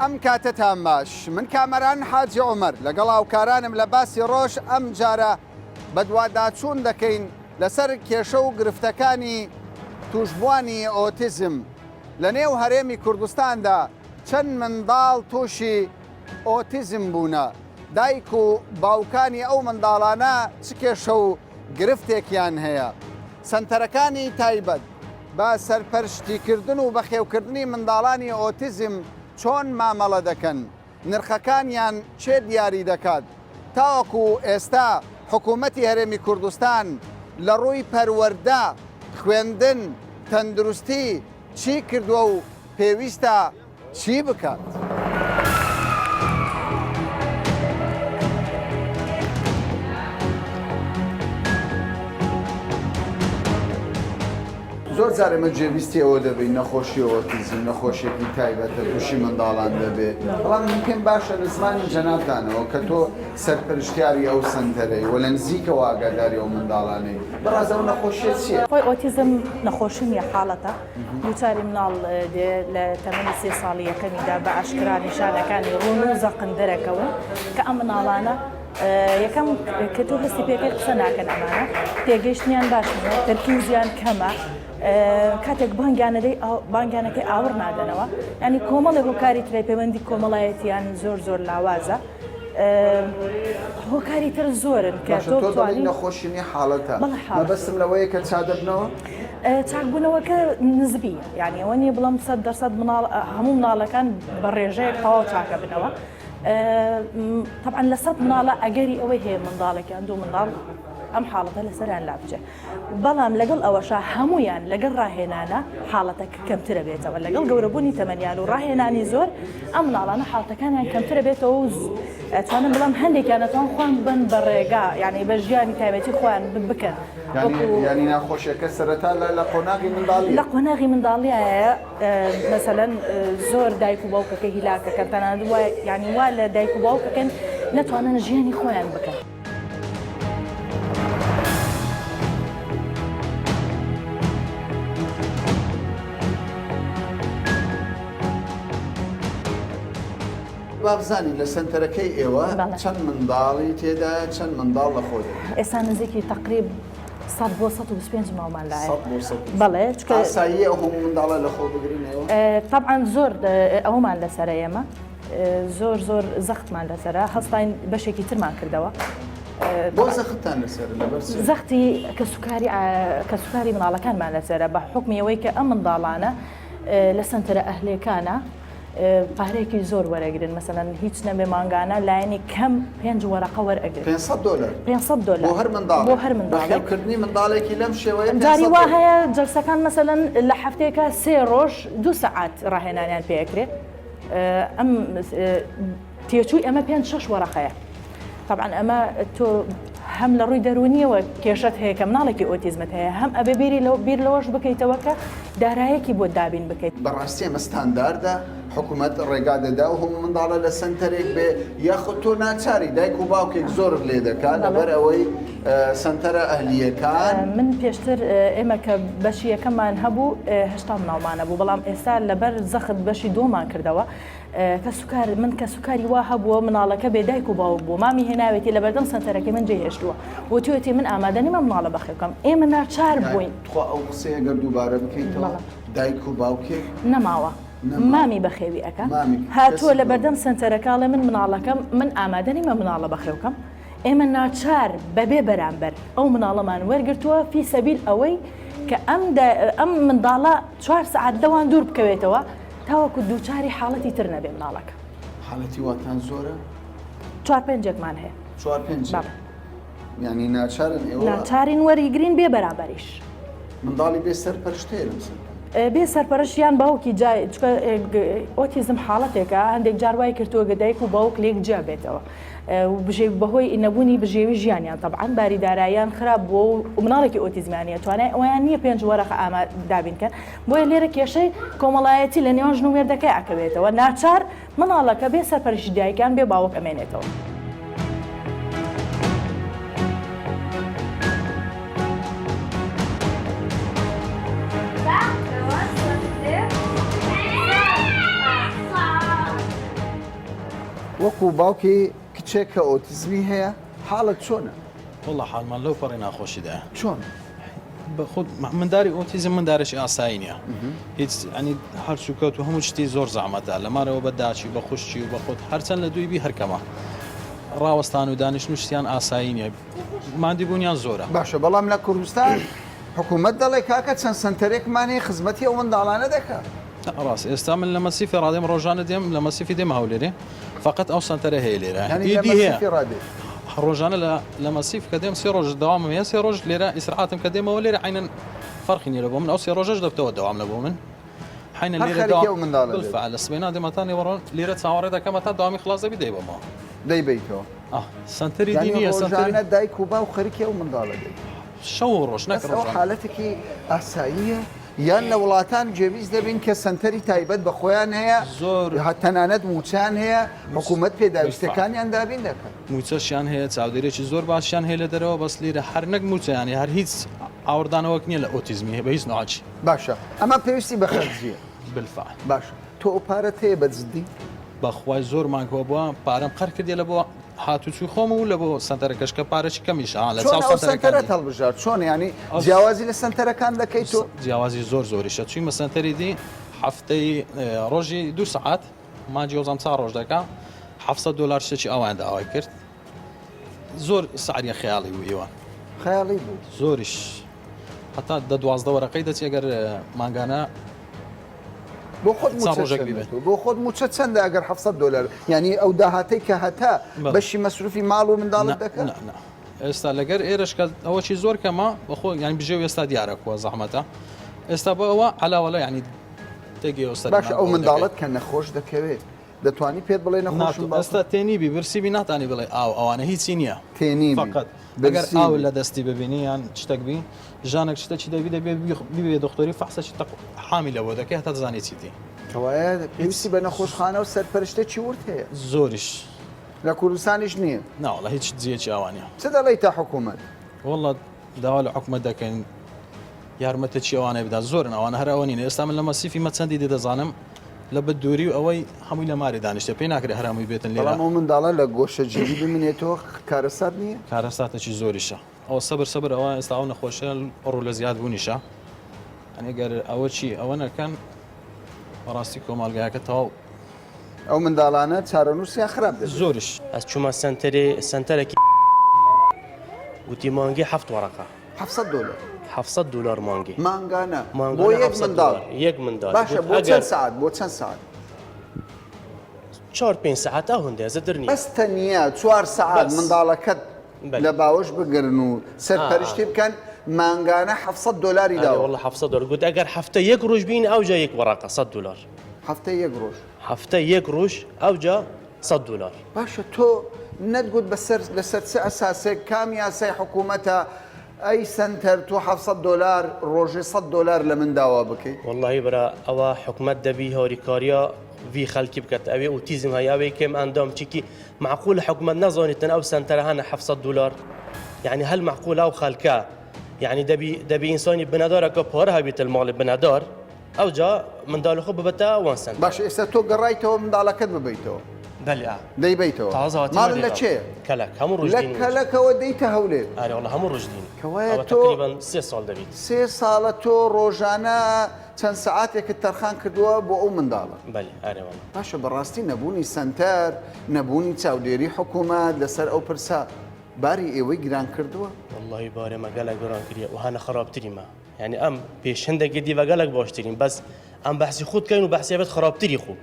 ئەم کاتتان باش من کامەران حاجی عومەر لەگەڵ هاوکارانم لە باسی ڕۆژ ئەم جارە بەدواداچوون دەکەین لەسەر کێشە و گرفتەکانی توشبوانی ئۆتیزم لە نێو هەرێمی کوردستاندا چەند منداڵ تووشی ئۆتیزم بوونە دایک و باوکانی ئەو منداڵانە چ کێشە و گرفتێکیان هەیە سەنتەرەکانی تایبەت بە سەرپەرشتیکردن و بەخێوکردنی منداڵانی ئۆتیزم چۆن مامەڵە دەکەن نرخەکانیان چێ دیاری دەکات تاوەکو ئێستا حکوومەتی هەرێمی کوردستان لە ڕووی پەروەردە خوێندن تەندروستی چی کردووە و پێویستە چی بکات؟ زۆر جار ئێمە جێویستی ئەوە دەبێت نەخۆشی ئۆتیزم نەخۆشیێکی تایبەتە تووشی منداڵان دەبێت بەڵام پێم باشە لە زمانی جەنابدانەوە کە تۆ سەرپەرشتیاری ئەو سەنتەرەی و لە نزیکەوە ئاگاداری ئەو منداڵانەی بەڕازە ئەو نەخۆشیە چییە؟ خۆی ئۆتیزم نەخۆشی نیە حاڵەتە دووچاری مناڵ لە تەمەنی 3 ساڵی یەکەمیدا بە ئاشکرا نیشانەکانی ڕوون و زەقن دەرەکەون کە ئەم مناڵانە یەکەم کە تۆ هەستی پێکرد قسە ناکەن ئەمانە تێگەیشتنیان باش نیە تەرکیزیان کەمە کاتێک بانگیانەکەی ئاور نادەنەوە ینی کۆمەڵی هۆکاری ترای پەیوەندی کۆمەڵایەتیان زۆر لاوازە هۆکاری تر زۆرن کە تۆ توانیت نەخۆشی نیە حاڵەتە مەبەستم لەوەیە کە چادەبنەوە چاکبوونەوەکە نزبی یعنی ئەوە نیە بڵام 100% هەموو مناڵەکان بە ڕێژەیە تەواو چاکە بنەوە طبعا لە 100 مناڵە ئەگەری ئەوەی هەیە منداڵێکیان دوو منداڵ ئەم حاڵەتە لەسەریان لابجێ بەڵام لەگەڵ ئەوەشە هەمویان لەگەڵ ڕاهێنانە حاڵەتەکە کەمترە بێتەوە لەگەڵ گەورەبوونی تەمەنیان و ڕاهێنانی زۆر ئەم مناڵانە حاڵەتەکانیان کەمترە بێتەوە و ئەتوانن بڵام هەندێکیان ئەتوان خۆیان بن بە ڕێگا یعنی بە ژیانی تایبەتی خۆیان بکەن ینی ناخۆشیەکە سەرەتا لە قۆناغی منداڵی لە قۆناغی منداڵیایە مەسەلەن زۆر دایک و باوکەکە هیلاکەکەن تەنانەت ینی وا لە دایک و باوکەکەن نەتوانن ژیانی خۆیان بکەن بابزانی لە سنتەرەکەی ئێوە چەند منداڵی تێدا چەند منداڵ لە خۆدا ئێستا نزیکی تقریب 100 بۆ 125 ماوەمان لایە بەڵێ ئاسایی ئەو هەموو منداڵە لە خۆ بگرینەوە طبعا زۆر ئەومان لەسەرە ئێمە زۆر زەختمان لەسەرە هەستاین بەشێکی ترمان کردەوە بۆ زەختتان لەسەر لەبەر زەختی کە سوکاری مناڵەکانمان لەسەرە بە حکمی ئەوەی کە ئەم منداڵانە لە سنتەرە ئەهلێکانە پارێکی زۆر وەرەگرن مەسەلەن هیچ نەبێ مانگانە لایەنی کەم 5 وەرەقە وەرەگرن $500 بۆ هەر منداڵ بۆ هەر منداڵ بەخێوکردنی منداڵێکی لەم شێوەیە جاری وا هەیە جەلسەکان مەسەلەن لە هەفتەیەکە 3 ڕۆژ 2 سەعات ڕاهێنانیان پێکرێت ئەم تێچووی ئەمە 5-6 وەرەقەیە طبعا ئەمە تۆ هەم لە ڕووی دەرونیەوە کێشت هەیە کە مناڵێکی ئۆتیزمت هەیە هەم ئەبێ بیر لەوەش بکەیتەوە کە دارایەکی بۆ دابین بکەیت بەڕاستی ئەمە ستانداردە حکوومەت ڕێگا دەدا و هەموو منداڵە لە سنتەرێک بێ یاخود تۆ ناچاری دایک و باوکێک زۆر لێ دەکات لەبەر ئەوەی سنتەرە ئەهلیەکان من پێشتر ئێمە کە بەشی یەکەممان هەبوو 80 مناڵمانە بوو بەڵام ئێستا لەبەر زەخت بەشی دووەمان کردەوە کە سوکاری وا هەبووە مناڵەکە بێدایک و باوک بوو مامی هێناوێتی لە بەردەم سنتەرەکەی من جێهێشتووە وتیوەتی من ئامادە نیمە مناڵە بەخێوکەم ئێمە ناچار بووین خوا ئەو قسەیە گەر دووبارە بکەیتەوە دایک و باوکێک نەماوە مامی بەخێوی ئەەکە هاتووە لە بەردەم سنتەرەکاڵێ من مناڵەکەم من ئامادە نیمە مناڵە بەخێوکەم ئێمە ناچار بەبێ بەرامبەر ئەو مناڵەمان وەرگرتووە فی سەبیل ئەوەی کە ئەم منداڵە 4 سەعات لەوان دوور بکەوێتەوە تاوەکو دووچاری حاڵەتی تر نەبێ مناڵەکە حاڵەتی واتان زۆرە 4-5ێکمان هەیە 4-5 ینی ناچارن ئێوە ناچارین وەریگرین بێ بەرامبەریش منداڵی بێ سەرپەرشتەیە لەمسن بێ سەرپەرشتیان باوکی جای ئۆتیزم حاڵەتێکە هەندێک جاروای کردووە گە دایک و باوک لێک جیا بێتەوە بەهۆی نەبوونی بژێوی ژیانیان طبعاً باریداراییان خراپ بووە و مناڵێکی ئۆتیزمانیە توانای ئەویان نییە 5 وەرەقە دابینکەن بۆیە لێرە کێشەی کۆمەڵایەتی لە نێوان ژن و مێردەکەی ئەکەوێتەوە ناچار مناڵەکە بێ سەرپەرشتی دایکان بێ باوک ئەمێنێتەوە وەکو باوکی کچێک کە ئۆتیزمی هەیە حاڵت چۆنە؟ والله حالمان لەو پەڕی ناخۆشیدا چۆن؟ بەخود منداری ئۆتیزم من دارێکی ئاسایی نییە هیچ ئەنی هەرچوو کەوت و هەموو شتی زۆر زەحمەتە لەمارەوە بە داچی بە خوشتی و بە خۆت هەرچەند لە دوی بی هەرکەمە ڕاوەستان و دانیشتن شتیان ئاسایی نییە مادی بوونیان زۆرە باشە بەڵام لە کوردستان حکوومەت دەڵێ کاکە چەند سنتەرێکمانی خزمەتی ئەو منداڵانە دەکات. ڕاست ئێستا من لە مەسیفی ڕادێم ڕۆژانە دێم لە مەسیفی دێم هەولێرێ فقط ئەو سنتەرە هەیە لێرە ئیدی هەیە ڕۆژانە لە مەسیف کە دێم سێ ڕۆژ داوام هەیە سێ ڕۆژ لێرە ئیسراحاتم کە دێمەوە لێرە عینەن فەرقی نیە بۆ من ئەو سێ ڕۆژەش دەبتەوە دەوام لە بۆ من حینە لێرە بالفعل لە سبەینا دێمەتانی وەڕۆن لێرە چاوەڕێ دەکەمە تا داوامی خلاص دەبی دەیبەمەوە دەیبیتەوە سنتەری دینیە سنتەرە دایک و باو خەریکە و منداڵە دەیت شەو ڕۆژ نەکڕۆ حالەتێکی ئاساییە یان لە وڵاتان جێویست دەبین کە سنتەری تایبەت بە خۆیان هەیە زۆر تەنانەت موچیان هەیە حکوومەت پێداویستەکانیان دابین دەکەن موچەشیان هەیە چاودێرێکی زۆر باشیان هەیە لە دەرەوە بەس لێرە هەر نەک موچیانی هەر هیچ ئاوردانەوەک نییە لە ئۆتیزمی هەیە بە هیچ نوعاچی باشە ئەمە پێویستی بە خەرجیە بالفعل باشە تۆ ئەو پارەت هەیە بەجددی بەخوای زۆر مانکەوە بووە پارەم قەر کردێ لە بۆ هاتوچوی خۆم و لە بۆ سنتەرەکەشکە پارەی کەمیش لە چاو سنتەرە هەڵبژار چۆن ینی جیاوازی لە سنتەرەکان دەکەیت تۆ جیاوازی زۆر زۆریشە چوویمە سنتەری دی هەفتەی ڕۆژی 2 سعات ماجی وەزام چا ڕۆژ دەکا $700 شتێکی ئەوان داوای کرد زۆر سعریە خەیاڵی بوو ئێوە خەیاڵی بوو زۆریش هەتا 12 وەرەقەی دەچێت ئەگەر مانگانە بۆ خۆت بۆ خۆت موچە چەندە ئەگەر $700 ینی ئەو داهاتەی کە هەتا بەشی مەسروفی ماڵ و منداڵت دەکەن ئێستا لەگەر ئێرشکە ئەوەی زۆر کەمە بەخۆ یان بژێ و ئێستا دیارەکووە زەحمەتە ئێستا بۆ ئەوە علاوەڵە ینی تێگەی ئەوستا باشە ئەو منداڵت کە نەخۆش دەکەوێت دەتوانی پێت بڵێ نەخۆشم ئێستا تێنیبی برسیبی ناتانی بڵێ ئەوانە هیچی نییە تێنی فقط ئەگەر ئاو لە دەستی ببینی یان شتێک بی ژانێک شتێکی دەبی ببێ دکتۆری فەحسەی حامی لەوە دەکەی هەتا زانێ چیتی کەوایە پێویستی بە نەخۆشخانە و سەرپەرشتێکی ورد هەیە زۆریش لە کوردستانیش نییە ناوەڵە هیچ جێکی ئەوانە چ دەڵێی تا حکوومەت وڵات داوا لە حکومەت دەکەین یارمەتەکی ئەوانەی بدا زۆرن ئەوانە هەر ئەوە نینە ئێستا من لە مەسیفی مەچەندی دەزانم لە بەدووری و ئەوەی هەمووی لە ماری دانیشتە پێی ناکرێت هەرمووی بێتن لێرە بەڵام ئەو منداڵە لە گۆشەجیری بمێنێتەوە کارەسات نییە کارەساتێکی زۆریشە ئەو سەبر ئەوە ئێستا ئەو نەخۆشیە ڕوو لە زیاد بوونیشە ئەنێگەر ئەوە چی ئەوە نەکەن بەڕاستی کۆمەڵگایەکە تەواو ئەو منداڵانە چارەنووسیان خراپ زۆریش ئەس چوومە سنتەرێکی وتی مانگی 7 وەرەقە $700 مانگی مانگانە بۆ یەک منداڵ باشە بۆ چەند سعات 4-5 ساعت ئەو هەندێ زەدرنی بەستە نییە 4 سعات منداڵەکەت لە باوەش بگرن و سەرپەرشتی بکەن مانگانە $700 داوە $700 گوت ئەگەر هەفتە یەک ڕۆژ بین ئەوجا یەک وەرەقە $100 هەفتە یەک ڕۆژ هەفتە یەک ڕۆژ ئەوجا $100 باشە تۆ نەتگوت لەسەر چه ئەساسێک کامی یاسای حکوومەتە ئەی سنتەر تۆ $700 ڕۆژێ $100 لە من داوا بکەیت واللهی برا ئەوە حکومەت دەبی هۆریکاریە وی خەلکی بکات ئەوێ ئۆتیزم هەیەوەی کێم ئەندام چیکی معقول حکومەت نەزانیتن ئەو سنتەرە هەنە $700 يعني هل معقول أو خالكا يعني دبي إنساني بنادار كبار هبيت المال بنادار أو جا من دال خو ببتا 1 سنت باش إستو قريته من دالك ببيته بلى دي بيته ما ولا شيء كلك هم رجدين لك وديته هولي أري والله هم رجدين كوايتو تقريبا 6 سال دبيت 6 سالتو روجانا چەند ساعاتێک تەرخان کردووە بۆ ئەو منداڵە بەێ ئارێوان باشە بەڕاستی نەبوونی سنتەر نەبوونی چاودێری حکوومەت لەسەر ئەو پرسا باری ئێوەی گران کردووە والله بارێ مەگەلە گۆران کردە و هەنە خراپتریمە یعنی ئەم پێشەندێکی دیڤەگەلک باشترین بەس ئەم بەحسی خودکەین و بەحسیابێت خراپتری خوب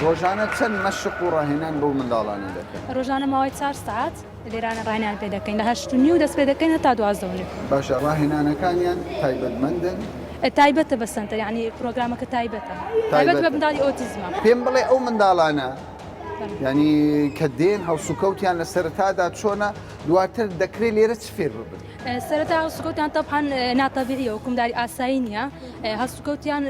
ڕۆژانە چەند مەشق و ڕاهێنان بۆ منداڵانە دەکەن ڕۆژانە ماوەی 4 ساعت لێرانە ڕاهێنان پێ دەکەین لە 8:30 دەست پێ دەکەین هەتا 12:30 باشە ڕاهێنانەکانیان تایبەتمەندن تایبەتە بە سنتەر یعنی پرۆگرامەکە تایبەتە تایبەت بە منداڵی ئۆتیزمە پێم بڵێ ئەو منداڵانە ینی کە دێن هەڵسوکەوتیان لە سەرتادا چۆنە دواتر دەکرێت لێرە چ فێر ببن سرتا هەڵسوکەوتیان طبعاً ناتەبیعیە وەکوم داری ئاسایی نییە هەڵسوکەوتیان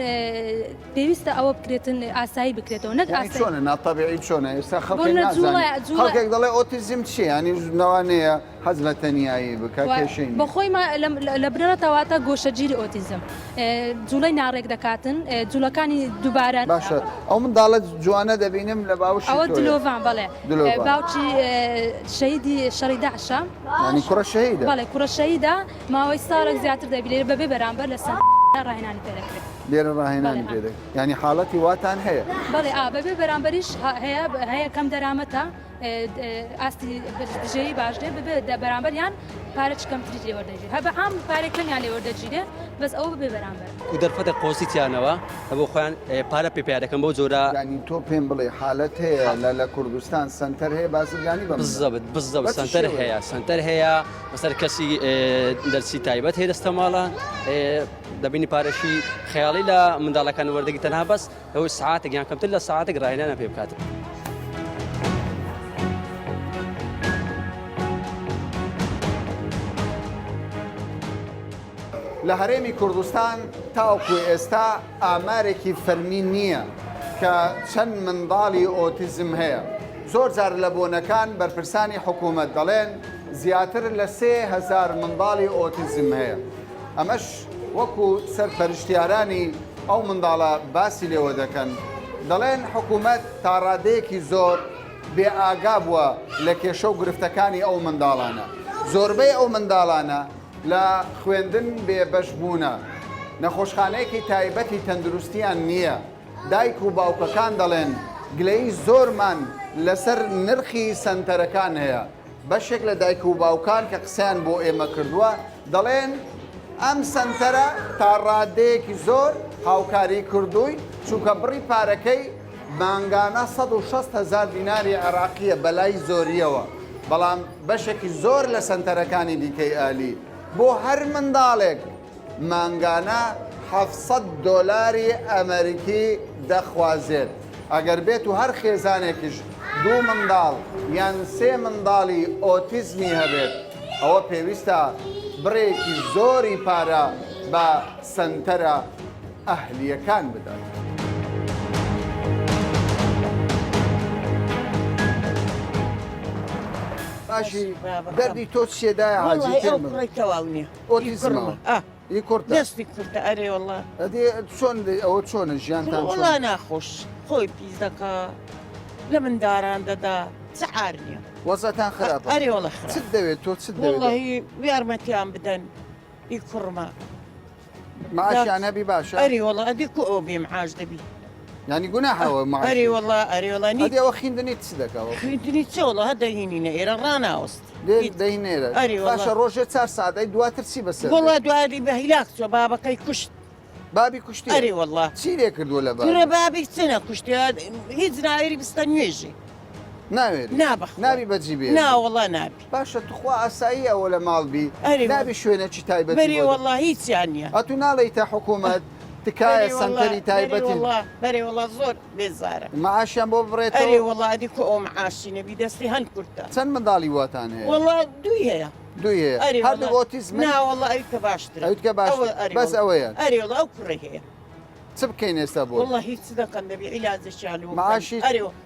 پێویستە ئەوە بکرێتن ئاسایی بکرێتەوە نەک يعني ئاسایی چۆنە ناتەبیعی چۆنە ئێستا خەڵکی بۆ نە نازانێت جوڵە- خەڵکێک دەڵێ ئۆتیزم چیە ینی نەوانەیە حەز لە تەنیایی بکە کێشەی نییە. بەخۆی لە برەتەواتە گۆشەگیری ئۆتیزم جوڵەی ناڕێک دەکاتن جوولەکانی دووبارە باشە ئەو منداڵە جوانە دەبینم لە باوشی ئەوە تۆیە. دلۆڤان بەڵێ دلۆڤان. باوکی شەیدی شەڕی داعشە ینی کوڕە شەهیدە. بەڵێ کوڕە شەیدا ماوەی ساڵێک زیاتر دەبی بەبێ بەرامبەر لە سەر ڕاهێنانی پێدەکرێت لێرە ڕاهێنانی بەڵێ. پێدەک ینی حاڵەتی واتان هەیە. بەڵێ بەبێ بەرامبەریش هەیە کەم دەرامەتە ئاستی دژەیی باشدێ ببێ بەرامبەریان پارە کەمتری لێوەردەگیرێت هە بە عام پارێک کەمیان لێوەردەگیرێ بەس ئەوە ببێ بەرامبەر و دەرفەتە قۆسییانەوە بۆ خۆیان پارە پێپیا دەکەم بۆ جۆرە ینی تۆ پێم بڵێ حالەت هەیە لە کوردستان سنتەر هەیە بازرگانی بە بزەبت سنتەر هەیە سنتەر هەیە بەسەر کەسی دەرسی تایبەت هەیە دەستە ماڵە دەبینی پارەشی خەیاڵی لە منداڵەکان وەردەگی تەنها بەس ئەوەی ساعتێک یان کەمتر لە ساعتێک ڕاهێنانە پێ بکات. لە هەرێمی کوردستان تاوەکو ئێستا ئامارێکی فەرمی نییە کە چەند منداڵی ئۆتیزم هەیە. زۆر جار لە بۆنەکان بەرپرسانی حکوومەت دەڵێن زیاتر لە 3000 منداڵی ئۆتیزم هەیە. ئەمەش وەکو سەرپەرشتیارانی ئەو منداڵە باسی لێوە دەکەن. دەڵێن حکوومەت تا ڕادەیەکی زۆر بێ ئاگا بووە لە کێشە و گرفتەکانی ئەو منداڵانە. زۆربەی ئەو منداڵانە لە خوێندن بێبەشبوونە نەخۆشخانەیەکی تایبەتی تەندروستیان نییە. دایک و باوکەکان دەڵێن گلەی زۆرمان لەسەر نرخی سنتەرەکان هەیە. بەشێک لە دایک و باوکان کە قسەیان بۆ ئێمە کردووە دەڵێن ئەم سنتەرە تا ڕادەیەکی زۆر هاوکاری کردووی چونکە بڕی پارەکەی مانگانە 160,000 دیناری عێراقیە بەلای زۆریەوە. بەڵام بەشێکی زۆر لە سنتەرەکانی دیکەی ئالی بۆ هەر منداڵێک مانگانە 700 دۆلاری ئەمریکی دەخوازێت. ئەگەر بێت و هەر خێزانێکیش 2 منداڵ یان 3 منداڵی ئۆتیزمی هەبێت ئەوە پێویستە بڕێکی زۆری پارە بە سنتەرە ئەهلیەکان بدات. باشی دەردی تۆ چێدایە حاجی تێڵنیە ئۆتیزمەوە ئی کورتە دەستی کورتە ئەرێ وڵا چۆن ئەوە چۆنە ژیانتان وڵا ناخۆش خۆی پیس دەکا لە منداران دەدا سەعار نییە وەزەتان خراپە ئەرێ وڵە خراپ چت دەوێت تۆ چت دەوێت وڵی یارمەتیان بدەن ئی کوڕما معاشیان هەبی باشە ئەری وڵا ئەدی کو ئەو بێ معاش دەبی ینی گوناحەوە ئەری وڵا ئەری وڵانی ئەدیەوە خیندنی چ دەکەەوە خوێندنی چێ وڵە هەدەهینینە ئێرە ڕناوەست دەهینێرە ئەری وەڵا. باشە ڕۆژێ 4 سادەی دواتر چی بەسەر وڵا دواری بە هیلاک چۆ بابەکەی کوشت بابی کوشتی ئەری وڵا چی لێ کردووە لە گورە باب بابی چنە کوشتی هیچ ناوێری بستە نوێژی ناوێت نابخ نابی بەجی بێ ناوەڵا نابی باشە توخوا ئاسایی ئەوە لە ماڵبی ئەری وەڵا. نابی شوێنێکی تایبەتی بەری بۆ وڵا هیچیان نییە ئەتو ناڵیتە حکوومەت تکایە سنتەری تایبەتی بەری وڵا زۆر بێزارە معاشیان بۆ ئەری بڕێتەوە وڵادی کو ئەو معاشی نەبی دەستی هەند کورتە چەند منداڵی واتان هەیە وڵا دوی هەیە دوی هەیە ئەری هەردوو ئۆتیزم ناوەڵا ئەوکە باشترە ئەوت کە باشتر. بەس ئەوەیە. ئەری وڵا ئەو کوڕی هەیە چ بکەین ئێستا بۆ وڵا هیچ دەکەن دەبی عیلازیشیان و معاشی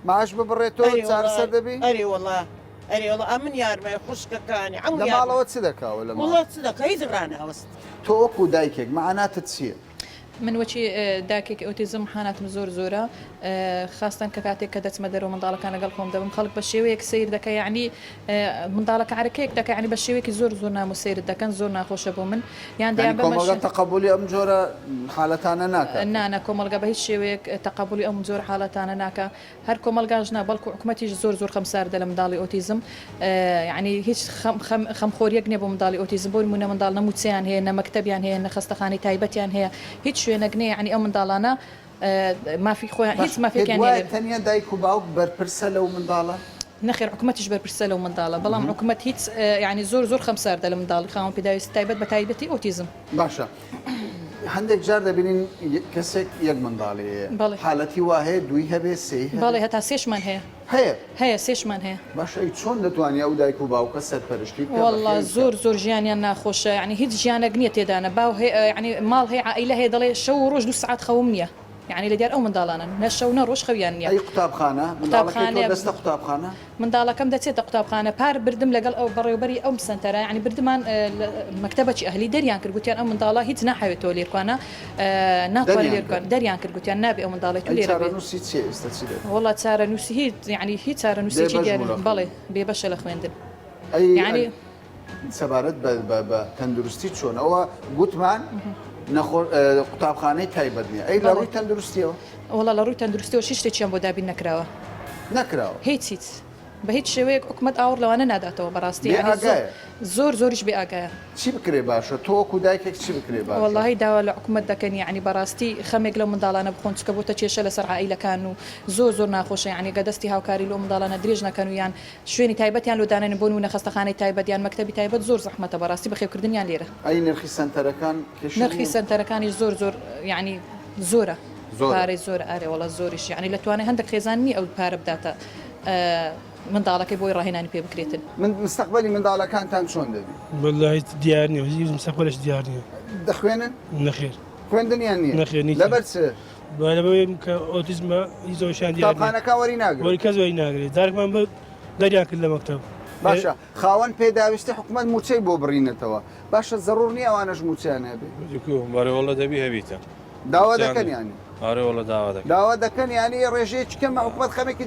معاش ببڕێتەوە چارەسەر دەبی ئەری وڵا ئەری وڵا ئەمن یارمای خوشکەکانی لە ئەم ماڵەوە چ دەکاوە لە ماڵ وڵا چ دەکە هیچ ڕاناوەست تۆ وەکو دایکێک معناتت چییە؟ من وەچی داکێکی ئۆتیزم حاناتم زۆر زۆرە خاستن کە کاتێک کە دەچمە دەرەوە منداڵەکان لەگەڵ خۆم دەبم خەڵک بە شێوەیەک سیر دەکە یعنی منداڵەکە عرەکەیەک دەکە ینی بە شێوەیەکی زۆر زۆر نام و سیر دەکەن زۆر ناخۆشە بۆ من یان دەیان کۆمەڵگە تەقبولی ئەم جۆرە حالەتانە ناکات نانە کۆمەلگا بە هیچ شێوەیەک تەقبولی ئەم زۆر حالەتانە ناکە هەر کۆمەلگاژنا بەڵکو حکوومەتیش زۆر زۆر خەمساردە لە منداڵی ئۆتیزم ینی هیچ خەمخۆریەک نییە بۆ منداڵی ئۆتیزم بۆ نمونە منداڵ نەموچیان هەیە نەمەکتەبیان هەیە نەخەستەخانی تایبەتیان هەیە هیچ شوێنەک نییە ینی ئەو منداڵانە مافی خۆیان هیچ مافێکیان تەنیا دایک و باوک بەرپرسە لەو منداڵە نخير حكومتش بربرسلو منداڵە بەڵام حکوومەت هیچ يعني زۆر خەمساردە لە منداڵی خاوەن پێداویستی تایبەت بە تایبەتی ئۆتیزم. باشە هەندێک جار دەبینین کەسێک یەک منداڵی بەڵێ. حالەتی وا هەیە دوی هەبێ سێ باڵێ هەتا سێشمان هەیە سێشمان هەیە. باشە چۆن دەتوانانی ئەو دایک و باوکە سەرپەرشتی بکات؟ والله زۆر ژیانیان ناخۆشە یعنی هیچ ژیانەک نییە تێدانە باو ینی ماڵ هەیە عائیلە هەیە دەڵێ شەو و ڕۆژ 2 ساعت خەوم نییە يعني لديار أو من دالنا نشونا روش خويانية أي قطابخانة قطابخانة من دالا كم دتيت قطابخانة بار بردم لقال أو بري أو مسنترا يعني بردمان مكتبة أهلي دريان كرقوتيان أو من دالا هيت ناحية تولير كنا ناطور لير كنا دريان كرقوتيان نابي أو من دالا تولير ترى نسي تشي استشيد والله ترى نسي هي يعني هي ترى نسي تشي ديار بالي بيبش الأخوين أي يعني سبارت بتندرستي شون أو قطمان نخور قطابخانه تایبەت نییە ئەی لە ڕووی تەندروستیەوە وڵا لە ڕووی تەندروستیەوە هیچ شتێکیان بۆ دابین نەکراوە هیچ بە هیچ شێوەیەک حکومەت ئاور لەوانە ناداتەوە بەڕاستی زۆریش بێ ئاگایە چی بکرێ باشە تۆ وەکو دایکێک چی بکرێ باشە وەڵاهی داوا لە حکومەت دەکەن یعنی بەڕاستی خەمێک لەو منداڵانە بخۆن چکە بۆتە کێشە لەسەر عائیلەکان و زۆر ناخۆشە یعنی گەدەستی هاوکاری لەو منداڵانە درێژ نەکەن و یان شوێنی تایبەتیان لۆدانن بۆن و نەخەستەخانەی تایبەت یان مەکتەبی تایبەت زۆر زەحمەتە بەڕاستی بەخێوکردنیان لێرە ئەی نرخی سنتەرەکان نرخی سنتەرەکانی زۆر یعنی زۆرە پارەی زۆر ئارێ وڵە زۆریش یعنی لەتوانێت هەندێک خێزانی ئەو پارە بداتە منداڵەکەی بۆی ڕاهێنانی پێ بکرێتن من مستقبلی منداڵەکانتان چۆن دەبی؟ والله دیار نییە هیچ مستقبلش دیار نییە دەخوێنن؟ نەخێر خوێندنیان نییە؟ نەخێر نییە لەبەر چ؟ لەبەوەی کە ئۆتیزمە هیچ زۆرشیان دیار نییە قوتابخانەکان وەری ناگرێت وەری کەس وەری ناگرێت جارێکمان بە دەریان کرد لە مەکتەب باشە خاوەن پێداویستی حکومەت موچەی بۆ بڕینێتەوە باشە زەڕوور نییە ئەوانەش موچیان هەبێ بەڕێوەڵە دەبی هەبیتە داوا دەکەن ینی ئارێوەڵە داوا دەکەن ینی ڕێژەیە چکەم حکومەت خەمێکی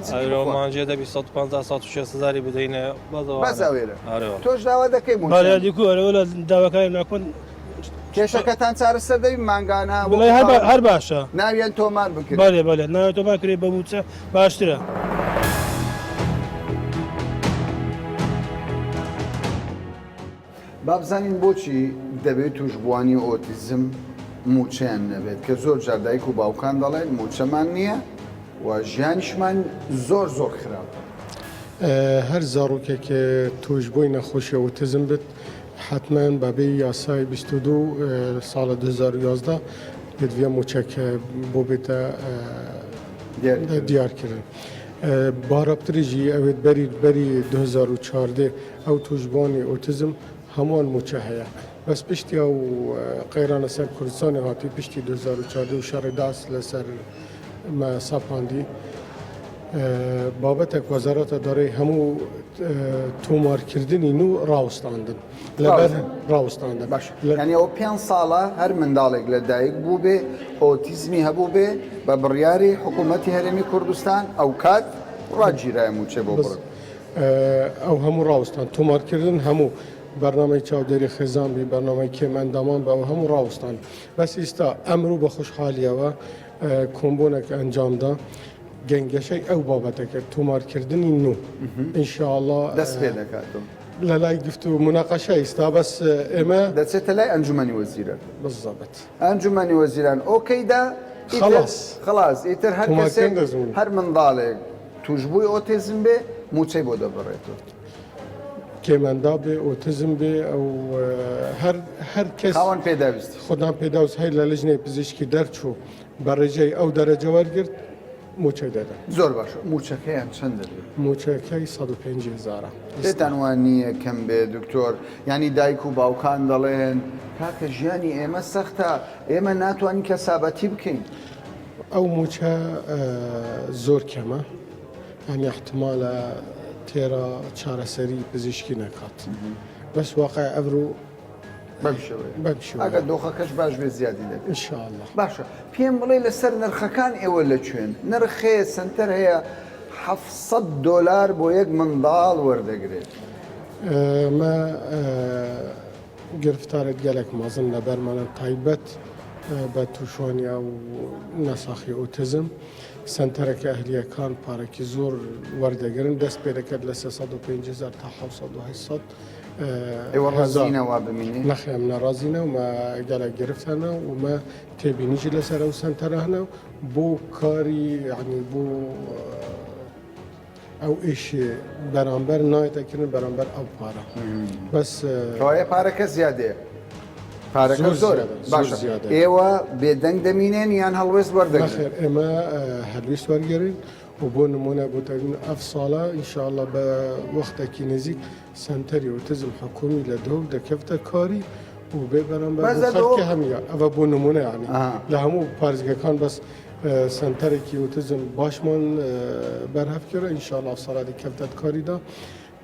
مانجێ دەبی 150 بدەینە بەزاوێرە تۆش داوا دەکەی دیکو ئەرەوە داواکاری ناکۆن کێشەکەتان چارەسەر دەبی ماگانە هەر باشە ناویان تۆمار بکرێت بەڵێ ناوی تۆمار کرێ بە موچە باشترە با بزانین بۆچی دەبێت توشبوانی ئۆتیزم موچەیان نەبێت کە زۆر جار دایک و باوکان دەڵێن موچەمان نییە و ژیانیشمان زۆر خراپ هەر زاڕوکێک توشببووی نەخۆشی ئۆتیزم بێت حتمما بەبێ یاسای 22 ساڵە 2011 دەویە موچەکە بۆ بێتە دیارکردن. بارابتریژی ئەوێت بەری 2014 ئەو توشبوانی ئۆتیزم هەمووان موچە هەیە بەس پشتی ئەو قەیرانە سەر کوردستانی هاتی پشتی 2014 و شەڕی داس لەسەر ساپاندی بابەتێک وەزارەتە دەڕێ هەموو تۆمارکردنی و ڕاوستاندن لەبەر ڕاوستاندن باش ینی ئەو 5 ساڵە هەر منداڵێک لە دایک بوو بێ ئۆتیزمی هەبوو بێ بە بڕیاری حکوومەتی هەرێمی کوردستان ئەو کات ڕاگیرایە موچێ بۆ بڕ ئەو هەموو ڕاوستان تۆمارکردن هەموو بەرنامەی چاودێری خێزانبی بەرنامەی کێمەندامان بە ئەو هەموو ڕاوستان بەس ئێستا ئەمڕۆ بە خوشحالیەوە کۆمبۆنێک ئەنجامدا گەنگەشەی ئەو بابەتەکە تۆمارکردنی نو ئینشاءڵڵا دەست پێ دەکاتەوە لە لای گفت و مناقەشە ئێستا بەس ئێمە دەچێتە لای ئەنجومەنی وەزیران بالضبط ئەنجومەنی وەزیران ئۆکەیدا خلاص ئیتر هەر کەسێک هەر منداڵێک توشببووی ئۆتیزم بێ موچەی بۆ دەبڕێتەوە کێمەندا بێ ئۆتیزم بێ ئەو هەر کەس خاوەن پێداویستی خۆدان پێداویست هەیە لە لژنەی پزیشکی دەرچوو بە ڕێژەی ئەو دەرەجە وەرگرت موچەی دەدەن زۆر باشە موچەکەیان چەند دەبێت موچەکەی 150,000 پێتانوان نییە کەم بێ دکتۆر ینی دایک و باوکان دەڵێن کاکە ژیانی ئێمە سەختە ئێمە ناتوانین کەسابەتی بکەین ئەو موچە زۆر کەمە ئەنی احتمالە تێرە چارەسەری پزیشکی نەکات بەس واقع ئەڤڕوو ئەگە دۆخەکەش باش بێ زیادی دەبێت ئینشاءڵڵا باشە پێم بڵێ لەسەر نرخەکان ئێوە لەکوێن نرخێ سنتەر هەیە $700 بۆ یەک منداڵ وەردەگرێت مە گرفتارێت گەلێک مەزن لە بەرمانە تایبەت بە تووشۆنیا و نەساخی ئۆتیزم سنتەرەکە ئەهلیەکان پارێکی زۆر وەردەگرن دەست پێ دەکرد لە 350,000 تا 700 ڕازینەوە ببینێ نەخێم نەڕازینە و مە گەلە گرفتانە و مە تێبینیژی لەسەر ئەو سنتەرانە بۆ کاری ینی بۆ ئەو ئیشی بەرامبەر نایەتەکردن بەرامبەر ئەو پارە بەس کەوایە پارەکە زیادەیە پارەکە زۆرە باشە ئێوە بێدەنگ دەمینێن یان هەڵوێست وەردەگرن خێر ئێمە هەلویست وەرگێرین و بۆ نمونە بۆ تەبین ئەف ساڵە ئینشاءالله بە وەختێکی نزیک سنتەری ئۆتیزم حکومی لە دۆ دەکەفتە کاری و بێ بەرامبەر خەڵکی هەمیە ئەوە بۆ نمونە یعنی لە هەموو پارێزگەکان بەس سنتەرێکی ئۆتیزم باشمان بەرهەف کرد ئینشاءالله ساڵی کەفتە کاریدا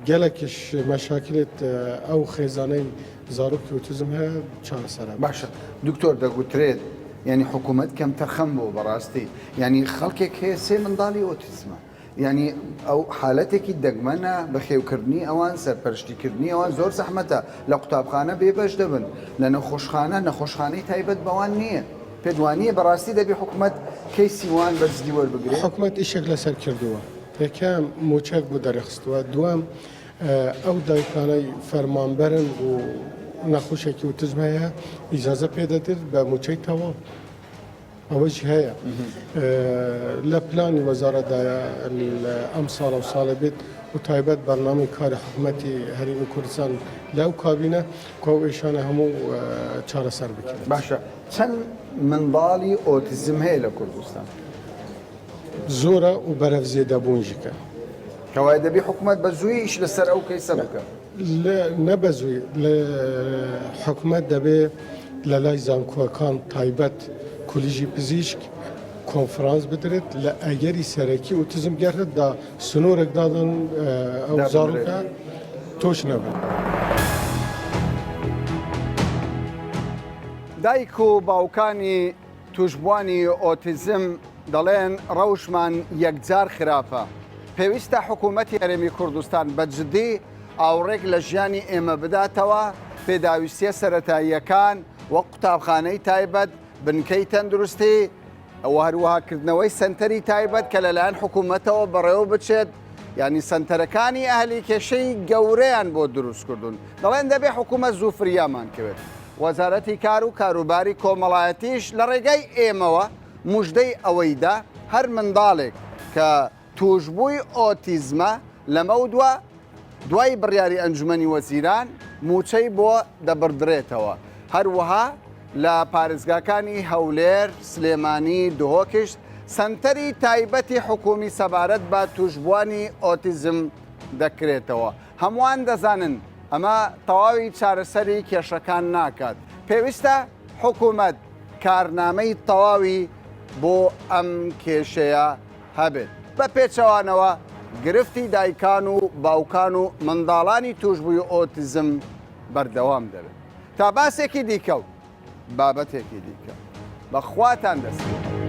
gelekîş meşakilet ew xêzaneyên zarokî otîzm heye çaresere باشە دکتۆر دەگوترێت ینی حکوومەت کەم تەرخەم بۆ بەڕاستی ینی خەڵکێک هەیە سێ منداڵی ئۆتیزمە ینی ئەو حالەتێکی دەگمەنە بە خێوکردنی ئەوان سەرپەرشتیکردنی ئەوان زۆر زەحمەتە لە قوتابخانە بێبەش دەبن لە نەخۆشخانە نەخۆشخانەی تایبەت بەوان نییە پێدوانیە بەڕاستی دەبێ حکوومەت کەیسیوان بەجددی وەربگرێت حکوومەت ئیشێک لەسەر کردووە یەکەم موچەک بۆ دەرەخستووە دوام ئەو دایکانەی فەرمانبەرن و نەخۆشێکی ئۆتیزم هەیە ئیجازە پێدەدرێت بە موچەی تەواو ئەوەش هەیە لە پلانی وەزارەتدایە ئەم ساڵە و ساڵە بێت و تایبەت بەرنامەی کاری حکوومەتی هەرێمی کوردستان لەو کابینە کۆ ئێشانە هەموو چارەسەر بکرێت باشە چەند منداڵی ئۆتیزم هەیە لە کوردستان زۆرە و بەرەف زێدەبوونژیکە کەوای دەبێ حکوومەت بە زوویش لەسەر ئەو کەیسە بکە نەبەزووی لە حکوومەت دەبێ لە لای زانکۆکان تایبەت کولیژی پزیشک کۆنفرانس بدرێت لە ئەگەری سەرەکی ئۆتیزم گەرددا سنوورێک دادن ئەو زارۆکە تۆش نەبن. دایک و باوکانی توشبوانی ئۆتیزم دەڵێن ڕەوشمان یەکجار خراپە پێویستە حکوومەتی هەرێمی کوردستان بەجددی ئاوڕێک لە ژیانی ئێمە بداتەوە پێداویستیە سەرەتاییەکان وەک قوتابخانەی تایبەت بنکەی تەندروستی ئەوە هەروەهاکردنەوەی سنتەری تایبەت کە لەلایەن حکوومەتەوە بەڕێوە بچێت ینی سنتەرەکانی ئەهلی کێشەی گەورەیان بۆ دروست کردوون دەڵێن دەبێ حکوومەت زوو فریامان کرد وەزارەتی کار و کاروباری کۆمەڵایەتیش لە ڕێگەی ئێمەوە موژدەی ئەوەیدا هەر منداڵێک کە توشبووی ئۆتیزمە لەمەودووە دوای بڕیاری ئەنجومەنی وەزیران موچەی بۆ دەبڕدرێتەوە هەروەها لە پارێزگاکانی هەولێر سلێمانی دهۆکشت سنتەری تایبەتی حکومی سەبارەت بە توشبوانی ئۆتیزم دەکرێتەوە هەمووان دەزانن ئەمە تەواوی چارەسەری کێشەکان ناکات پێویستە حکوومەت کارنامەی تەواوی بۆ ئەم کێشەیە هەبێت بە پێچەوانەوە گرفتی دایکان و باوکان و منداڵانی توشبووی ئۆتیزم بەردەوام دەبێت تا باسێکی دیکە و بابەتێکی دیکە بەخواتان دەستێت